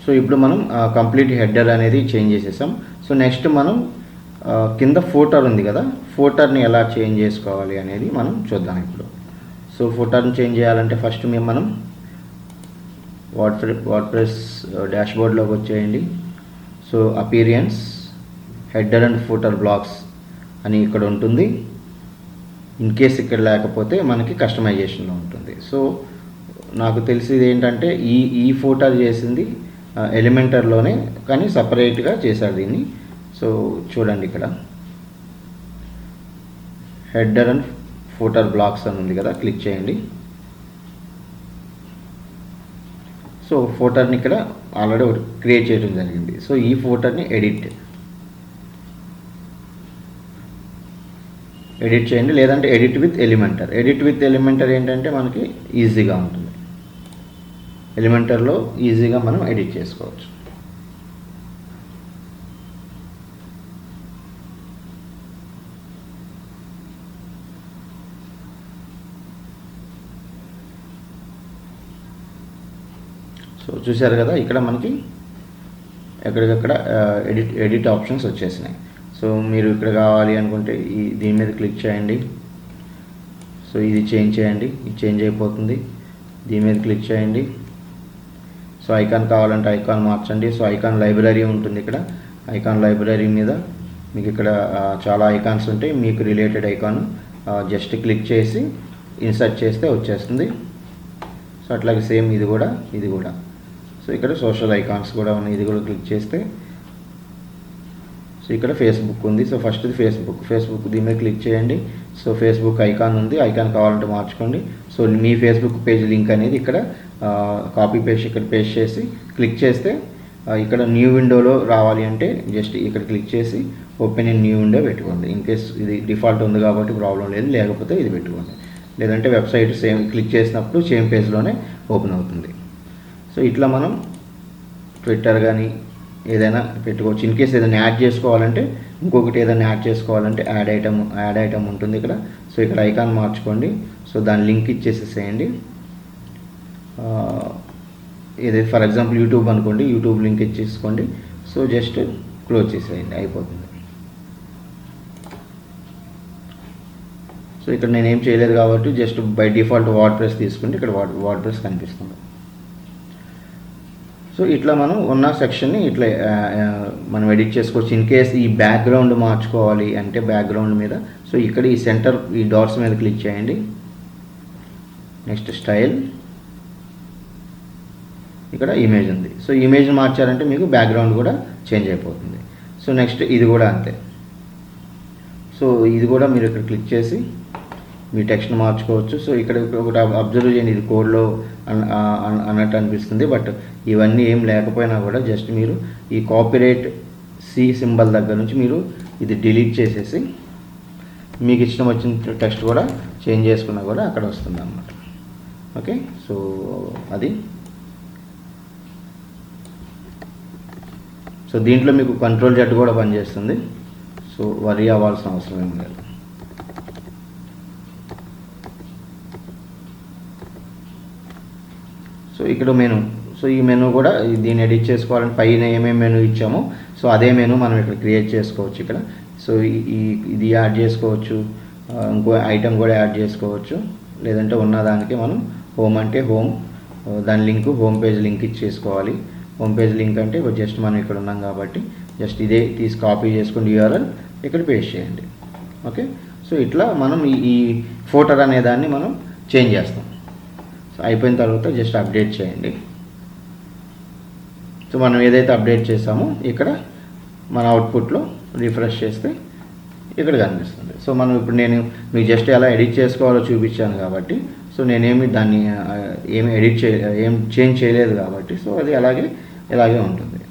So ఇప్పుడు మనం complete header అనేది చేంజ్ చేసేసాం. సో నెక్స్ట్ మనం కింద ఫోటర్ ఉంది కదా, ఫోటర్ని ఎలా చేంజ్ చేసుకోవాలి అనేది మనం చూద్దాం ఇప్పుడు. సో ఫోటర్ని చేంజ్ చేయాలంటే ఫస్ట్ మనం వర్డ్ప్రెస్ డాష్బోర్డ్లోకి వచ్చేయండి. So appearance header and footer blocks అని ఇక్కడ ఉంటుంది. ఇన్ కేస్ ఇక్కడ లేకపోతే మనకి కస్టమైజేషన్లో ఉంటుంది. సో నాకు తెలిసింది ఏంటంటే ఈ ఫోటర్ చేసింది ఎలిమెంటర్లోనే, కానీ సపరేట్గా చేశారు దీన్ని. సో చూడండి, ఇక్కడ హెడర్ అండ్ ఫోటర్ బ్లాక్స్ అని ఉంది కదా, క్లిక్ చేయండి. సో ఫోటర్ని ఇక్కడ ఆల్రెడీ ఒకటి క్రియేట్ చేయడం జరిగింది. సో ఈ ఫోటర్ని ఎడిట్ చేయండి, లేదంటే ఎడిట్ విత్ ఎలిమెంటర్ ఏంటంటే మనకి ఈజీగా ఉంటుంది. ఎలిమెంటర్లో ఈజీగా మనం ఎడిట్ చేసుకోవచ్చు. సో చూసారు కదా, ఇక్కడ మనకి ఎక్కడికక్కడ ఎడిట్ ఆప్షన్స్ వచ్చేసినాయి. సో మీరు ఇక్కడ కావాలి అనుకుంటే దీని మీద క్లిక్ చేయండి. సో ఇది చేంజ్ చేయండి, ఇది చేంజ్ అయిపోతుంది. దీని మీద క్లిక్ చేయండి. సో ఐకాన్ కావాలంటే ఐకాన్ మార్చండి. సో ఐకాన్ లైబ్రరీ ఉంటుంది ఇక్కడ. ఐకాన్ లైబ్రరీ మీద మీకు ఇక్కడ చాలా ఐకాన్స్ ఉంటాయి. మీకు రిలేటెడ్ ఐకాన్ జస్ట్ క్లిక్ చేసి ఇన్సర్ట్ చేస్తే వచ్చేస్తుంది. సో అట్లాగే సేమ్ ఇది కూడా. సో ఇక్కడ సోషల్ ఐకాన్స్ కూడా ఉన్నాయి, ఇది కూడా క్లిక్ చేస్తే. సో ఇక్కడ ఫేస్బుక్ ఉంది. సో ఫస్ట్ ఫేస్బుక్ దీని మీద క్లిక్ చేయండి. సో ఫేస్బుక్ ఐకాన్ ఉంది, ఐకాన్ కావాలంటే మార్చుకోండి. సో మీ ఫేస్బుక్ పేజ్ లింక్ అనేది ఇక్కడ కాపీ పేస్ట్ ఇక్కడ పేస్ట్ చేసి క్లిక్ చేస్తే ఇక్కడ న్యూ విండోలో రావాలి అంటే జస్ట్ ఇక్కడ క్లిక్ చేసి ఓపెన్ ఇన్ న్యూ విండో పెట్టుకోండి. ఇన్ కేస్ ఇది డిఫాల్ట్ ఉంది కాబట్టి ప్రాబ్లం లేదు, లేకపోతే ఇది పెట్టుకోండి. లేదంటే వెబ్సైట్ సేమ్ క్లిక్ చేసినప్పుడు సేమ్ పేజ్లోనే ఓపెన్ అవుతుంది. సో ఇట్లా మనం ట్విట్టర్ కానీ ఏదైనా పెట్టుకోవచ్చు. ఇన్ కేస్ ఏదైనా యాడ్ చేసుకోవాలంటే, ఇంకొకటి ఏదైనా యాడ్ చేసుకోవాలంటే యాడ్ ఐటమ్ ఉంటుంది ఇక్కడ. సో ఇక్కడ ఐకాన్ మార్చుకోండి. సో దాని లింక్ ఇచ్చేసేసేయండి. ఏదైతే ఫర్ ఎగ్జాంపుల్ యూట్యూబ్ అనుకోండి, యూట్యూబ్ లింక్ ఇచ్చేసుకోండి. సో జస్ట్ క్లోజ్ చేసేయండి, అయిపోతుంది. సో ఇక్కడ నేనేం చేయలేదు కాబట్టి జస్ట్ బై డిఫాల్ట్ వర్డ్ప్రెస్ తీసుకుంటే ఇక్కడ వర్డ్ప్రెస్ కనిపిస్తుంది. సో ఇట్లా మనం ఉన్న సెక్షన్ని ఇట్లా మనం ఎడిట్ చేసుకోవచ్చు. ఇన్ కేస్ ఈ బ్యాక్గ్రౌండ్ మార్చుకోవాలి అంటే బ్యాక్గ్రౌండ్ మీద, సో ఇక్కడ ఈ సెంటర్ ఈ డాట్స్ మీద క్లిక్ చేయండి. నెక్స్ట్ స్టైల్, ఇక్కడ ఇమేజ్ ఉంది. సో ఇమేజ్ మార్చారంటే మీకు బ్యాక్గ్రౌండ్ కూడా చేంజ్ అయిపోతుంది. సో నెక్స్ట్ ఇది కూడా అంతే. సో ఇది కూడా మీరు ఇక్కడ క్లిక్ చేసి మీ టెక్స్ట్ని మార్చుకోవచ్చు. సో ఇక్కడ ఒకటి అబ్జర్వ్ చేయండి, ఇది కోడ్లో అన్నట్టు అనిపిస్తుంది, బట్ ఇవన్నీ ఏం లేకపోయినా కూడా జస్ట్ మీరు ఈ కాపీరైట్ సి సింబల్ దగ్గర నుంచి మీరు ఇది డిలీట్ చేసేసి మీకు ఇష్టం వచ్చిన టెక్స్ట్ కూడా చేంజ్ చేసుకున్నా కూడా అక్కడ వస్తుంది అన్నమాట. ఓకే, సో అది. సో దీంట్లో మీకు కంట్రోల్ జెడ్ కూడా పనిచేస్తుంది. సో వరీ అవ్వాల్సిన అవసరం ఏం లేదు. సో ఇక్కడ మెనూ, సో ఈ మెనూ కూడా దీన్ని ఎడిట్ చేసుకోవాలంటే పైన ఏమేమి మెనూ ఇచ్చామో సో అదే మెనూ మనం ఇక్కడ క్రియేట్ చేసుకోవచ్చు ఇక్కడ. సో ఇది యాడ్ చేసుకోవచ్చు, ఇంకో ఐటమ్ కూడా యాడ్ చేసుకోవచ్చు, లేదంటే ఉన్నదానికి మనం హోమ్ అంటే హోమ్, దాని లింక్ హోమ్ పేజ్ లింక్ ఇచ్చేసుకోవాలి. హోమ్ పేజ్ లింక్ అంటే జస్ట్ మనం ఇక్కడ ఉన్నాం కాబట్టి జస్ట్ ఇదే తీసి కాపీ చేసుకుని URL ఇక్కడ పేస్ట్ చేయండి. ఓకే, సో ఇట్లా మనం ఈ ఫోటో అనే దాన్ని మనం చేంజ్ చేస్తాం. సో అయిపోయిన తర్వాత జస్ట్ అప్డేట్ చేయండి. సో మనం ఏదైతే అప్డేట్ చేసామో ఇక్కడ మన అవుట్పుట్లో రిఫ్రెష్ చేస్తే ఇక్కడ కనిపిస్తుంది. సో మనం ఇప్పుడు నేను మీకు జస్ట్ ఎలా ఎడిట్ చేసుకోవాలో చూపించాను కాబట్టి, సో నేనేమి దాన్ని ఏం చేంజ్ చేయలేదు కాబట్టి సో అది ఇలాగే ఉంటుంది.